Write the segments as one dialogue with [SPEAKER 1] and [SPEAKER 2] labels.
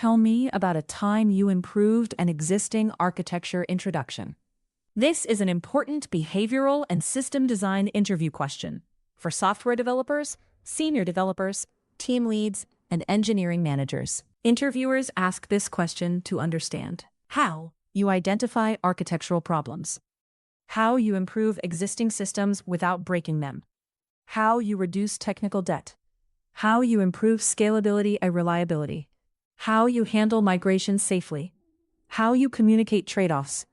[SPEAKER 1] tell me about a time you improved an existing architecture introduction. This is an important behavioral and system design interview question for software developers, senior developers, team leads, and engineering managers. Interviewers ask this question to understand how you identify architectural problems, how you improve existing systems without breaking them, how you reduce technical debt, how you improve scalability and reliability, how you handle migration safely, how you communicate trade-offs,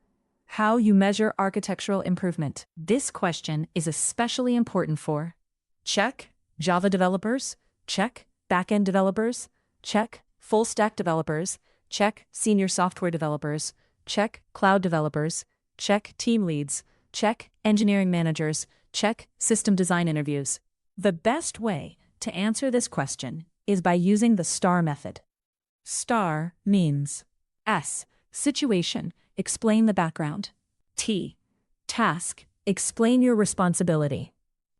[SPEAKER 1] how you measure architectural improvement. This question is especially important for check Java developers, check backend developers, check full-stack developers, check senior software developers, check cloud developers, check team leads, check engineering managers, check system design interviews. The best way to answer this question is by using the STAR method. STAR means S. Situation, explain the background. T. Task, explain your responsibility.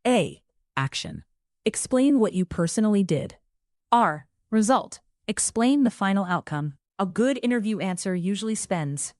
[SPEAKER 1] A. Action, explain what you personally did. R. Result, explain the final outcome. A good interview answer usually spends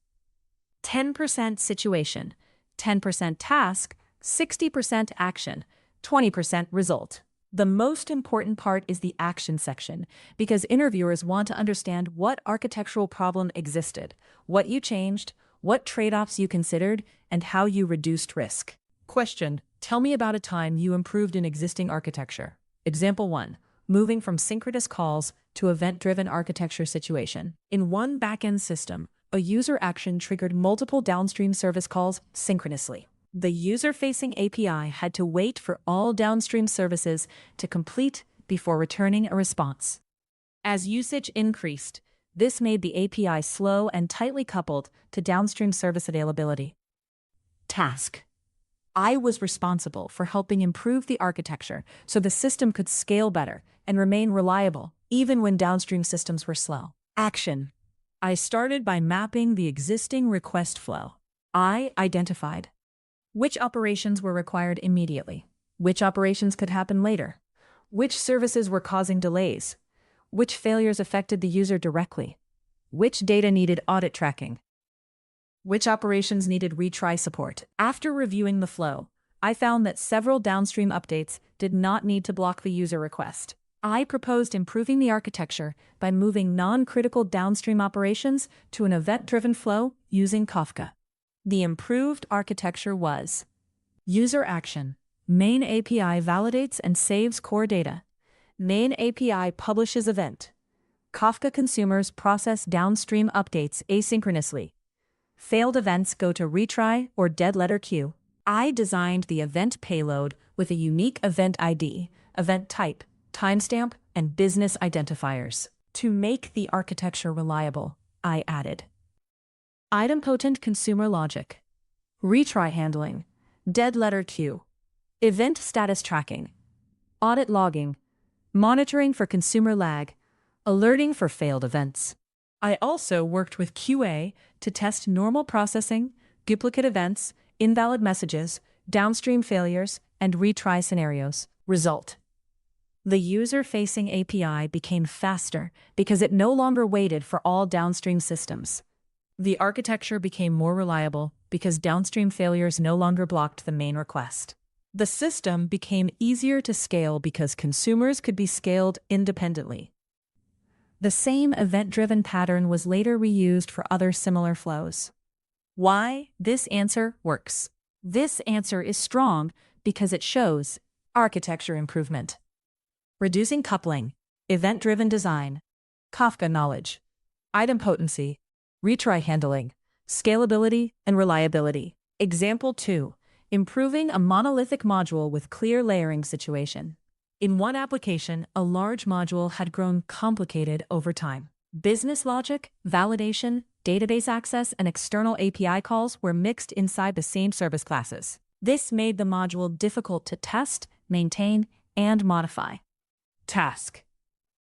[SPEAKER 1] 10% situation, 10% task, 60% action, 20% result. The most important part is the action section, because interviewers want to understand what architectural problem existed, what you changed, what trade-offs you considered, and how you reduced risk. Question: tell me about a time you improved an existing architecture. Example 1. Moving from synchronous calls to event-driven architecture situation. In one backend system, a user action triggered multiple downstream service calls synchronously. The user-facing API had to wait for all downstream services to complete before returning a response. As usage increased, this made the API slow and tightly coupled to downstream service availability. Task: I was responsible for helping improve the architecture so the system could scale better and remain reliable even when downstream systems were slow. Action: I started by mapping the existing request flow. I identified which operations were required immediately, which operations could happen later, which services were causing delays, which failures affected the user directly, which data needed audit tracking, which operations needed retry support. After reviewing the flow, I found that several downstream updates did not need to block the user request. I proposed improving the architecture by moving non-critical downstream operations to an event-driven flow using Kafka. The improved architecture was user action. Main API validates and saves core data. Main API publishes event. Kafka consumers process downstream updates asynchronously. Failed events go to retry or dead letter queue. I designed the event payload with a unique event ID, event type, timestamp, and business identifiers. To make the architecture reliable, I added idempotent consumer logic, retry handling, dead letter queue, event status tracking, audit logging, monitoring for consumer lag, alerting for failed events. I also worked with QA to test normal processing, duplicate events, invalid messages, downstream failures, and retry scenarios. Result: the user-facing API became faster because it no longer waited for all downstream systems. The architecture became more reliable because downstream failures no longer blocked the main request. The system became easier to scale because consumers could be scaled independently. The same event-driven pattern was later reused for other similar flows. Why this answer works? This answer is strong because it shows architecture improvement, reducing coupling, event-driven design, Kafka knowledge, idempotency, retry handling, scalability, and reliability. Example 2. Improving a monolithic module with clear layering situation. In one application, a large module had grown complicated over time. Business logic, validation, database access, and external API calls were mixed inside the same service classes. This made the module difficult to test, maintain, and modify. Task: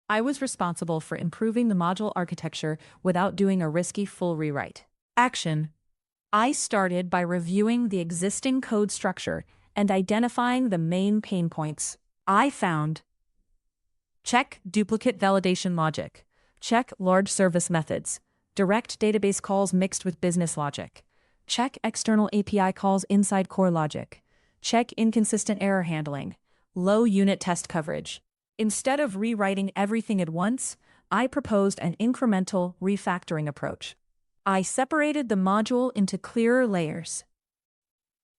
[SPEAKER 1] I was responsible for improving the module architecture without doing a risky full rewrite. Action: I started by reviewing the existing code structure and identifying the main pain points. I found check duplicate validation logic, Check large service methods. Direct database calls mixed with business logic. Check external API calls inside core logic. Check inconsistent error handling. Low unit test coverage. Instead of rewriting everything at once, I proposed an incremental refactoring approach. I separated the module into clearer layers.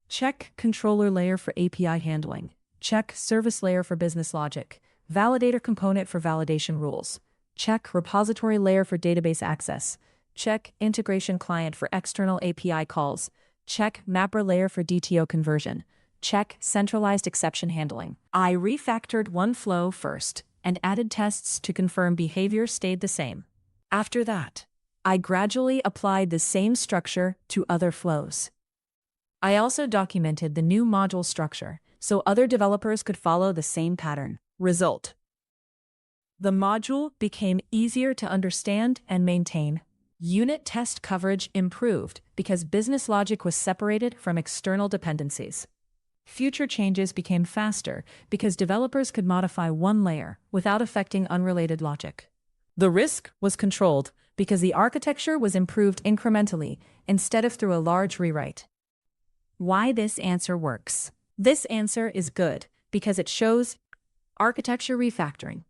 [SPEAKER 1] Check controller layer for API handling. Check service layer for business logic. Validator component for validation rules. Check repository layer for database access. Check integration client for external API calls. Check mapper layer for DTO conversion. Check centralized exception handling. I refactored one flow first and added tests to confirm behavior stayed the same. After that, I gradually applied the same structure to other flows. I also documented the new module structure so other developers could follow the same pattern. Result: the module became easier to understand and maintain. Unit test coverage improved because business logic was separated from external dependencies. Future changes became faster because developers could modify one layer without affecting unrelated logic. The risk was controlled because the architecture was improved incrementally instead of through a large rewrite. Why this answer works? This answer is good because it shows architecture refactoring,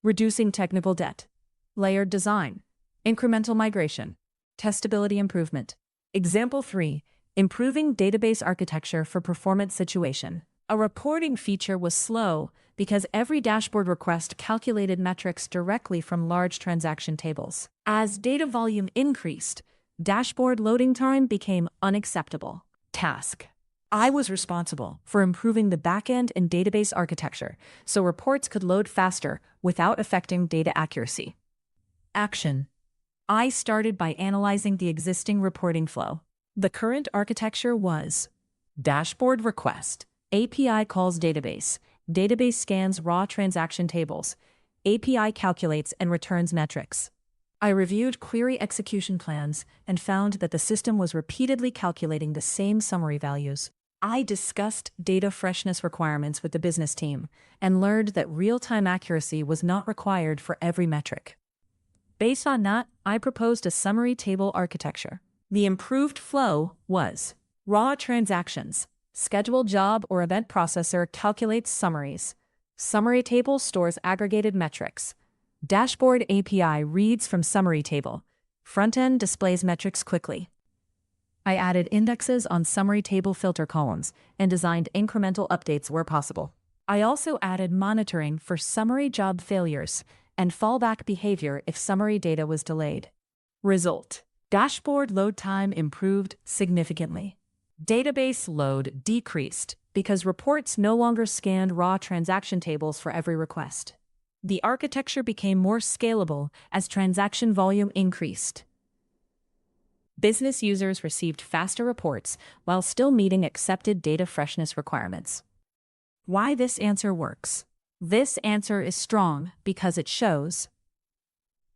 [SPEAKER 1] reducing technical debt, layered design, incremental migration, testability improvement. Example 3. Improving database architecture for performance situation. A reporting feature was slow because every dashboard request calculated metrics directly from large transaction tables. As data volume increased, dashboard loading time became unacceptable. Task: I was responsible for improving the backend and database architecture so reports could load faster without affecting data accuracy. Action: I started by analyzing the existing reporting flow. The current architecture was dashboard request, API calls database, database scans raw transaction tables, API calculates and returns metrics. I reviewed query execution plans and found that the system was repeatedly calculating the same summary values. I discussed data freshness requirements with the business team and learned that real-time accuracy was not required for every metric. Based on that, I proposed a summary table architecture. The improved flow was raw transactions. Schedule job or event processor calculates summaries. Summary table stores aggregated metrics. Dashboard API reads from summary table. Front-end displays metrics quickly. I added indexes on summary table filter columns and designed incremental updates where possible. I also added monitoring for summary job failures and fallback behavior if summary data was delayed. Result: dashboard load time improved significantly. Database load decreased because reports no longer scanned raw transaction tables for every request. The architecture became more scalable as transaction volume increased. Business users received faster reports while still meeting accepted data freshness requirements. Why this answer works? This answer is strong because it shows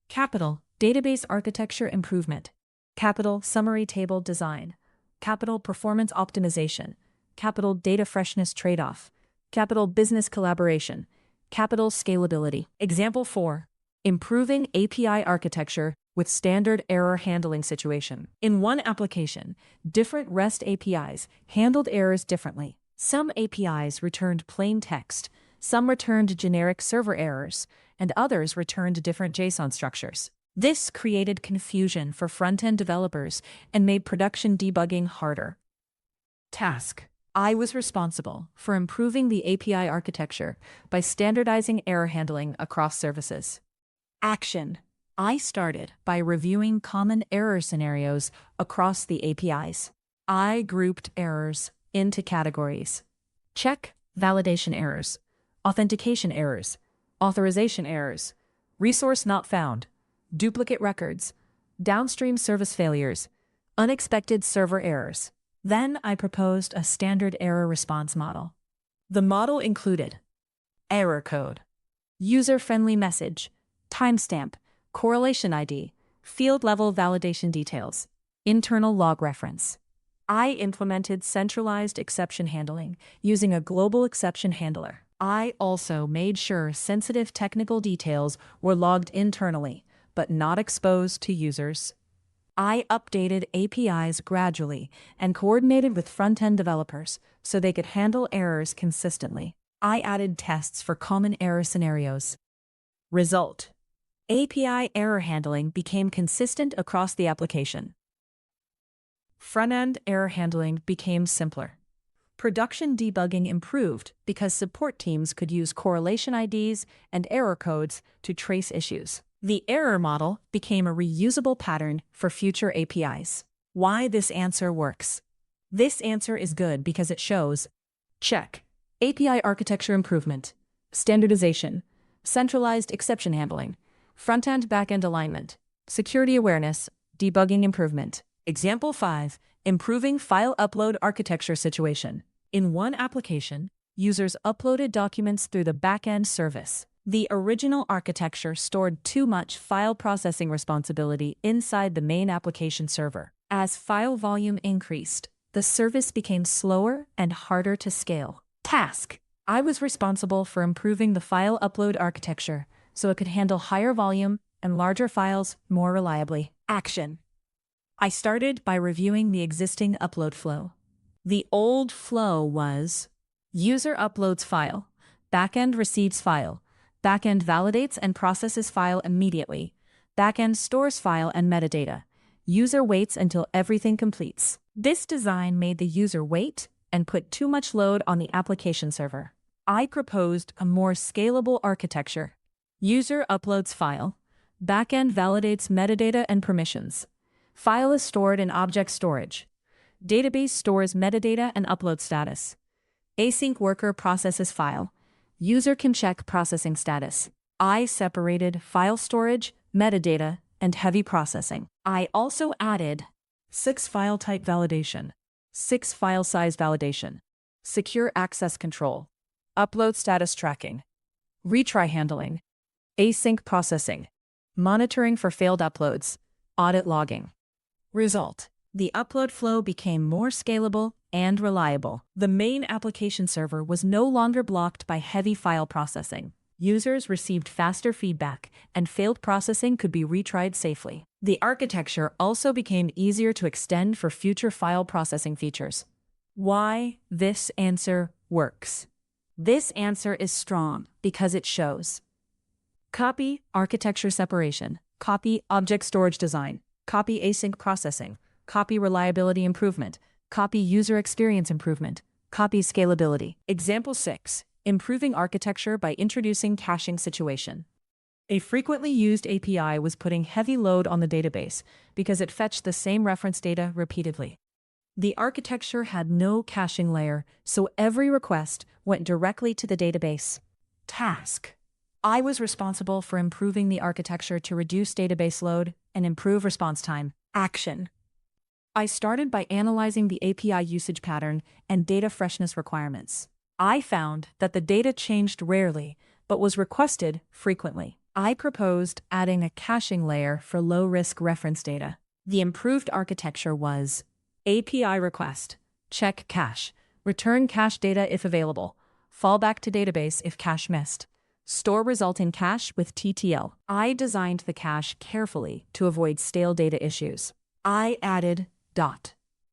[SPEAKER 1] capital database architecture improvement, capital summary table design, capital performance optimization, capital data freshness trade-off, capital business collaboration, capital scalability. Example 4. Improving API architecture with standard error handling situation. In one application, different REST APIs handled errors differently. Some APIs returned plain text, some returned generic server errors, and others returned different JSON structures. This created confusion for front-end developers and made production debugging harder. Task: I was responsible for improving the API architecture by standardizing error handling across services. Action: I started by reviewing common error scenarios across the APIs. I grouped errors into categories. Check validation errors, authentication errors, authorization errors, resource not found, duplicate records, downstream service failures, unexpected server errors. Then I proposed a standard error response model. The model included error code, user-friendly message, timestamp, correlation ID, field-level validation details, internal log reference. I implemented centralized exception handling using a global exception handler. I also made sure sensitive technical details were logged internally, but not exposed to users. I updated APIs gradually and coordinated with front-end developers so they could handle errors consistently. I added tests for common error scenarios. Result: API error handling became consistent across the application. Front-end error handling became simpler. Production debugging improved because support teams could use correlation IDs and error codes to trace issues. The error model became a reusable pattern for future APIs. Why this answer works? This answer is good because it shows: check, API architecture improvement, standardization, centralized exception handling, front-end back-end alignment, security awareness, debugging improvement. Example 5, improving file upload architecture situation. In one application, users uploaded documents through the backend service. The original architecture stored too much file processing responsibility inside the main application server. As file volume increased, the service became slower and harder to scale. Task: I was responsible for improving the file upload architecture so it could handle higher volume and larger files more reliably. Action: I started by reviewing the existing upload flow. The old flow was: user uploads file, backend receives file, backend validates and processes file immediately, backend stores file and metadata, user waits until everything completes. This design made the user wait and put too much load on the application server. I proposed a more scalable architecture. User uploads file, backend validates metadata and permissions. File is stored in object storage. Database stores metadata and upload status. Async worker processes file. User can check processing status. I separated file storage, metadata, and heavy processing. I also added 6 file type validation, 6 file size validation, secure access control, upload status tracking, retry handling, async processing, monitoring for failed uploads, audit logging. Result: the upload flow became more scalable and reliable. The main application server was no longer blocked by heavy file processing. Users received faster feedback, and failed processing could be retried safely. The architecture also became easier to extend for future file processing features. Why this answer works? This answer is strong because it shows: copy architecture separation, copy object storage design, copy async processing, copy reliability improvement, copy user experience improvement, copy scalability. Example 6, improving architecture by introducing caching situation. A frequently used API was putting heavy load on the database because it fetched the same reference data repeatedly. The architecture had no caching layer, so every request went directly to the database. Task: I was responsible for improving the architecture to reduce database load and improve response time. Action: I started by analyzing the API usage pattern and data freshness requirements. I found that the data changed rarely, but was requested frequently. I proposed adding a caching layer for low-risk reference data. The improved architecture was: API request, check cache, return cache data if available, fall back to database if cache missed, store result in cache with TTL. I designed the cache carefully to avoid stale data issues. I added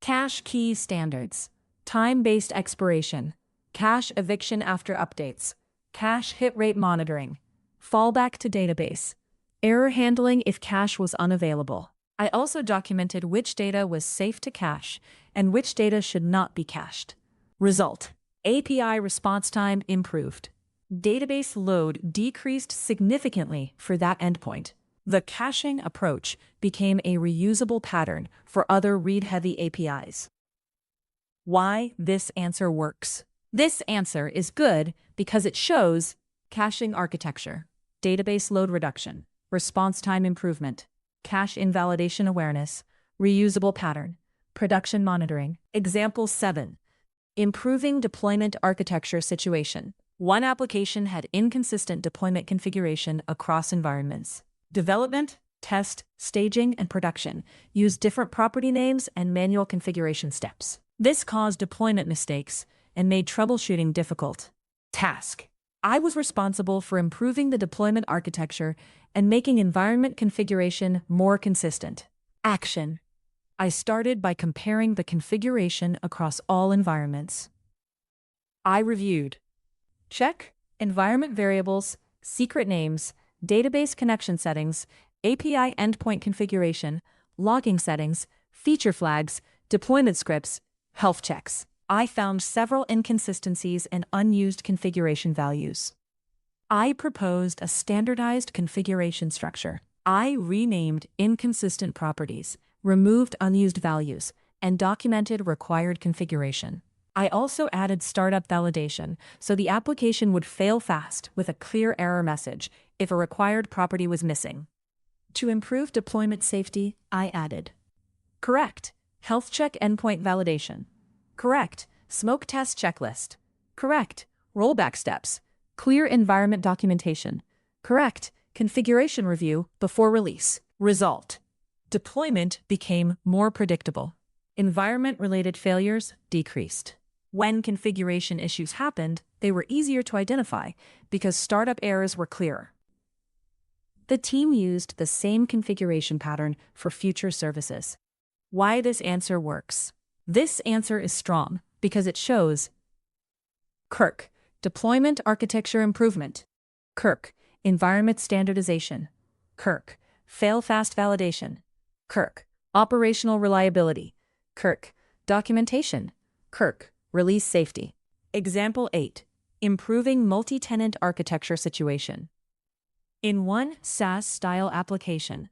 [SPEAKER 1] cache key standards, time-based expiration, cache eviction after updates, cache hit rate monitoring, fallback to database, error handling if cache was unavailable. I also documented which data was safe to cache and which data should not be cached. Result: API response time improved. Database load decreased significantly for that endpoint. The caching approach became a reusable pattern for other read-heavy APIs. Why this answer works? This answer is good because it shows caching architecture, database load reduction, response time improvement, cache invalidation awareness, reusable pattern, production monitoring. Example 7. Improving deployment architecture situation. One application had inconsistent deployment configuration across environments. Development, test, staging, and production used different property names and manual configuration steps. This caused deployment mistakes and made troubleshooting difficult. Task: I was responsible for improving the deployment architecture and making environment configuration more consistent. Action. I started by comparing the configuration across all environments. I reviewed. Check. Environment variables, secret names, database connection settings, API endpoint configuration, logging settings, feature flags, deployment scripts, health checks. I found several inconsistencies and unused configuration values. I proposed a standardized configuration structure. I renamed inconsistent properties, removed unused values, and documented required configuration. I also added startup validation so the application would fail fast with a clear error message if a required property was missing. To improve deployment safety, I added correct health check endpoint validation, correct smoke test checklist, correct rollback steps, clear environment documentation, correct configuration review before release. Result: deployment became more predictable. Environment-related failures decreased. When configuration issues happened, they were easier to identify because startup errors were clearer. The team used the same configuration pattern for future services. Why this answer works? This answer is strong because it shows Kirk, deployment architecture improvement. Kirk, environment standardization. Kirk, fail-fast validation. Kirk, operational reliability. Kirk, documentation. Kirk, release safety. Example 8. Improving multi-tenant architecture situation. In one SaaS-style application,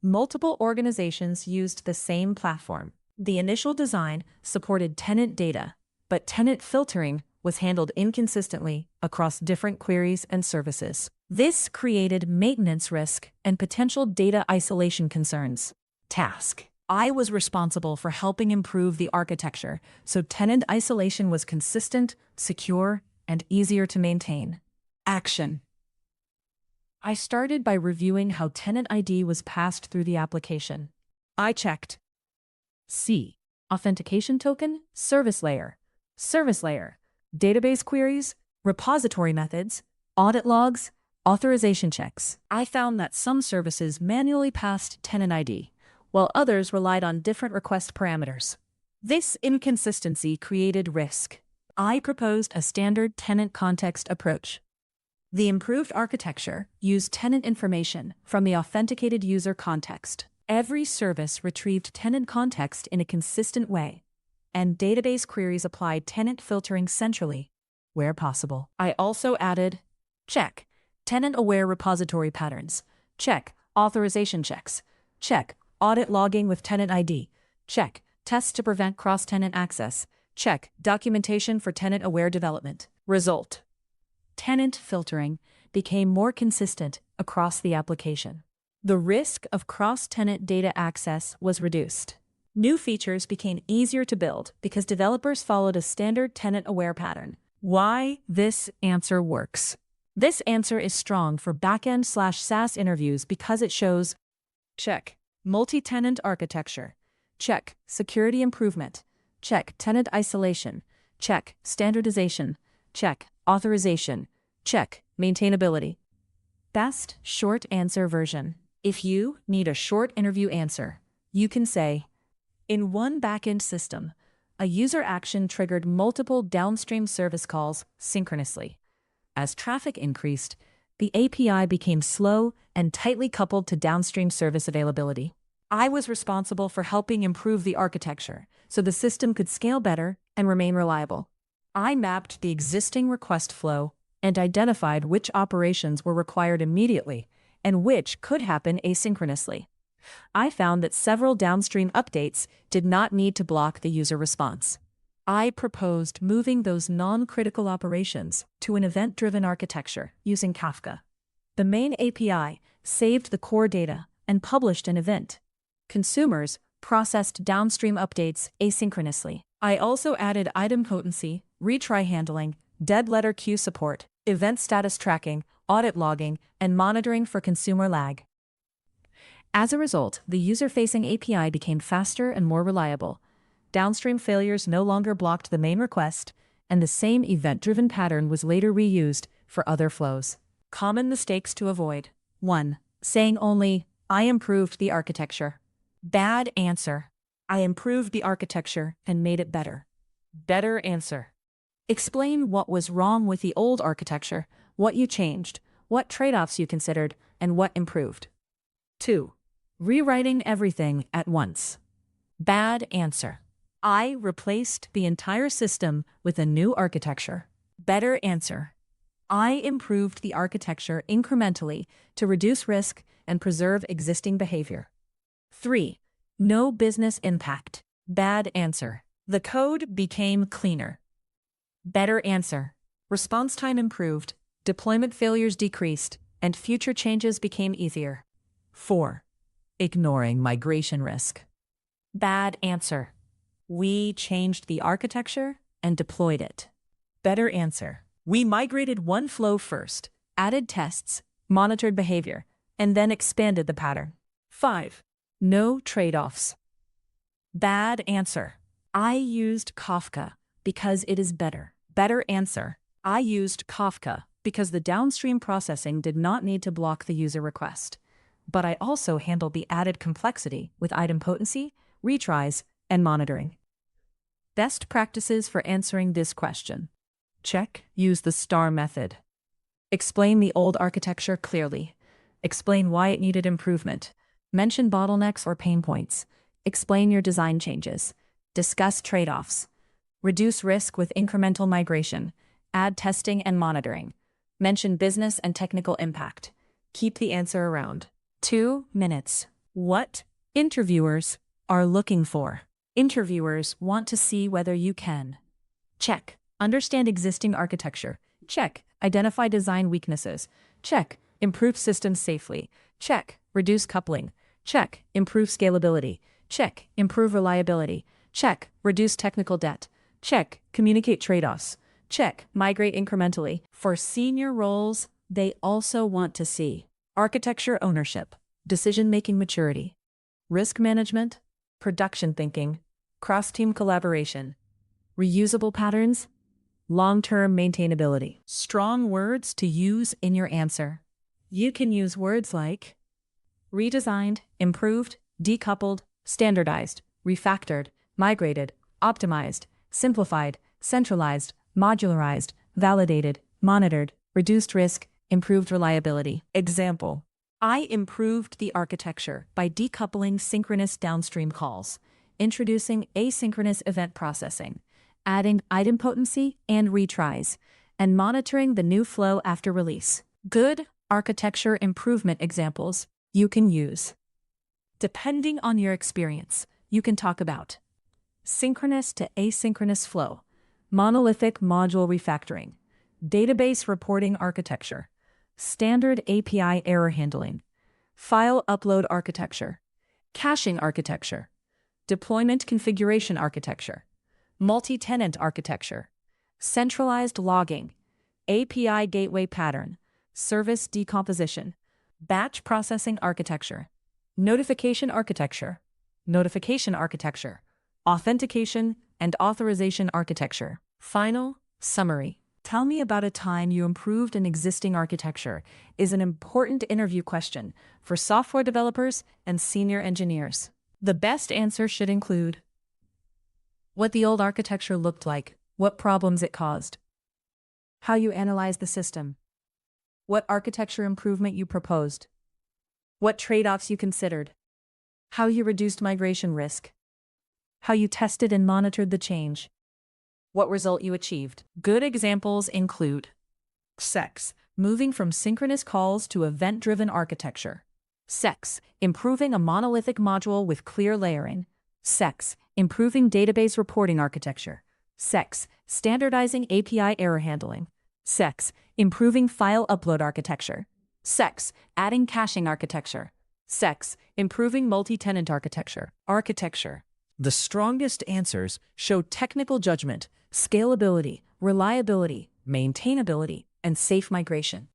[SPEAKER 1] multiple organizations used the same platform. The initial design supported tenant data, but tenant filtering was handled inconsistently across different queries and services. This created maintenance risk and potential data isolation concerns. Task. I was responsible for helping improve the architecture so tenant isolation was consistent, secure, and easier to maintain. Action. I started by reviewing how tenant ID was passed through the application. I checked C. Authentication token, service layer, database queries, repository methods, audit logs, authorization checks. I found that some services manually passed tenant ID, while others relied on different request parameters. This inconsistency created risk. I proposed a standard tenant context approach. The improved architecture used tenant information from the authenticated user context. Every service retrieved tenant context in a consistent way, and database queries applied tenant filtering centrally, where possible. I also added check tenant-aware repository patterns, check authorization checks, check audit logging with tenant ID, check tests to prevent cross-tenant access, check documentation for tenant-aware development. Result: tenant filtering became more consistent across the application. The risk of cross-tenant data access was reduced. New features became easier to build because developers followed a standard tenant-aware pattern. Why this answer works? This answer is strong for backend/SaaS interviews because it shows check multi-tenant architecture, check security improvement, check tenant isolation, check standardization, check authorization, check maintainability. Best short answer version. If you need a short interview answer, you can say, in one backend system, a user action triggered multiple downstream service calls synchronously. As traffic increased, the API became slow and tightly coupled to downstream service availability. I was responsible for helping improve the architecture so the system could scale better and remain reliable. I mapped the existing request flow and identified which operations were required immediately and which could happen asynchronously. I found that several downstream updates did not need to block the user response. I proposed moving those non-critical operations to an event-driven architecture using Kafka. The main API saved the core data and published an event. Consumers processed downstream updates asynchronously. I also added idempotency, retry handling, dead letter queue support, event status tracking, audit logging, and monitoring for consumer lag. As a result, the user-facing API became faster and more reliable. Downstream failures no longer blocked the main request, and the same event-driven pattern was later reused for other flows. Common mistakes to avoid. 1. Saying only, "I improved the architecture." Bad answer. I improved the architecture and made it better. Better answer. Explain what was wrong with the old architecture, what you changed, what trade-offs you considered, and what improved. 2. Rewriting everything at once. Bad answer. I replaced the entire system with a new architecture. Better answer. I improved the architecture incrementally to reduce risk and preserve existing behavior. 3. No business impact. Bad answer. The code became cleaner. Better answer. Response time improved, deployment failures decreased, and future changes became easier. 4. Ignoring migration risk. Bad answer. We changed the architecture and deployed it. Better answer. We migrated one flow first, added tests, monitored behavior, and then expanded the pattern. 5. No trade-offs. Bad answer. I used Kafka because it is better. Better answer. I used Kafka because the downstream processing did not need to block the user request. But I also handled the added complexity with idempotency, retries, and monitoring. Best practices for answering this question. Check. Use the STAR method. Explain the old architecture clearly. Explain why it needed improvement. Mention bottlenecks or pain points. Explain your design changes. Discuss trade-offs. Reduce risk with incremental migration. Add testing and monitoring. Mention business and technical impact. Keep the answer around 2 minutes. What interviewers are looking for. Interviewers want to see whether you can. Check. Understand existing architecture. Check. Identify design weaknesses. Check. Improve systems safely. Check. Reduce coupling. Check. Improve scalability. Check. Improve reliability. Check. Reduce technical debt. Check. Communicate trade-offs. Check. Migrate incrementally. For senior roles, they also want to see architecture ownership, decision-making maturity, risk management, production thinking, cross-team collaboration, reusable patterns, long-term maintainability. Strong words to use in your answer. You can use words like redesigned, improved, decoupled, standardized, refactored, migrated, optimized, simplified, centralized, modularized, validated, monitored, reduced risk, improved reliability. Example. I improved the architecture by decoupling synchronous downstream calls, introducing asynchronous event processing, adding idempotency and retries, and monitoring the new flow after release. Good architecture improvement examples you can use. Depending on your experience, you can talk about synchronous to asynchronous flow, monolithic module refactoring, database reporting architecture, standard API error handling, file upload architecture, caching architecture, deployment configuration architecture, multi-tenant architecture, centralized logging, API gateway pattern, service decomposition, batch processing architecture, notification architecture, authentication and authorization architecture. Final summary. Tell me about a time you improved an existing architecture is an important interview question for software developers and senior engineers. The best answer should include what the old architecture looked like, what problems it caused, how you analyzed the system, what architecture improvement you proposed, what trade-offs you considered, how you reduced migration risk, how you tested and monitored the change, what result you achieved. Good examples include SEX, moving from synchronous calls to event-driven architecture. SEX, improving a monolithic module with clear layering. SEX, improving database reporting architecture. SEX, standardizing API error handling. SEX, improving file upload architecture. SEX, adding caching architecture. SEX, improving multi-tenant architecture. Architecture. The strongest answers show technical judgment, scalability, reliability, maintainability, and safe migration.